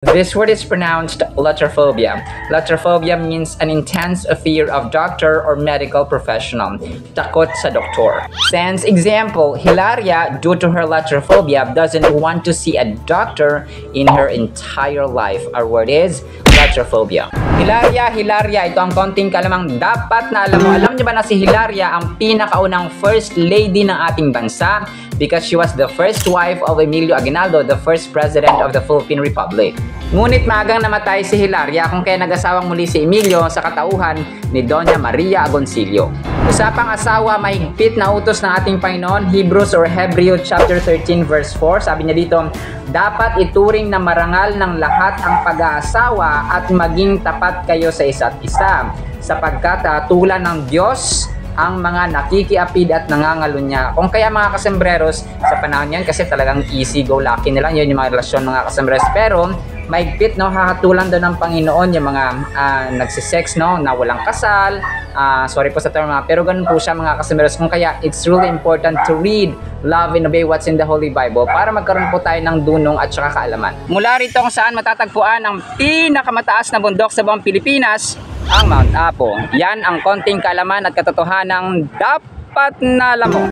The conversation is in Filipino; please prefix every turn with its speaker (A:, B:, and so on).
A: This word is pronounced latrophobia. Latrophobia means an intense fear of doctor or medical professional. Takot sa doktor. Sans example, Hilaria, due to her latrophobia, doesn't want to see a doctor in her entire life. Our word is latrophobia. Hilaria, ito ang konting kalamang dapat na alam mo. Alam niyo ba na si Hilaria ang pinakaunang first lady ng ating bansa? Because she was the first wife of Emilio Aguinaldo, the first president of the Philippine Republic. Ngunit maagang namatay si Hilaria kung kaya nag-asawang muli si Emilio sa katauhan ni Doña Maria Agoncillo. Usapang asawa, mahigpit na utos ng ating Panginoon, Hebrews or Hebreo chapter 13 verse 4. Sabi niya dito, dapat ituring na marangal ng lahat ang pag-aasawa at maging tapat kayo sa isa't isa, sapagkat tulan ng Diyos ang mga nakikiapid at nangangalunya. Kung kaya mga kasembreros, sa panahon yan kasi talagang easy go lucky nila, yun yung mga relasyon mga kasembreros. Pero mahigpit, no, hahatulan doon ng Panginoon yung mga nagsisex, no, na walang kasal. Sorry po sa term, pero ganun po siya mga kasembreros. Kung kaya it's really important to read, love, and obey what's in the Holy Bible para magkaroon po tayo ng dunong at saka kaalaman. Mula rito kung saan matatagpuan ang pinakamataas na bundok sa buong Pilipinas, ang Mount Apo. Yan ang konting kaalaman at katotohanang dapat na alam mo.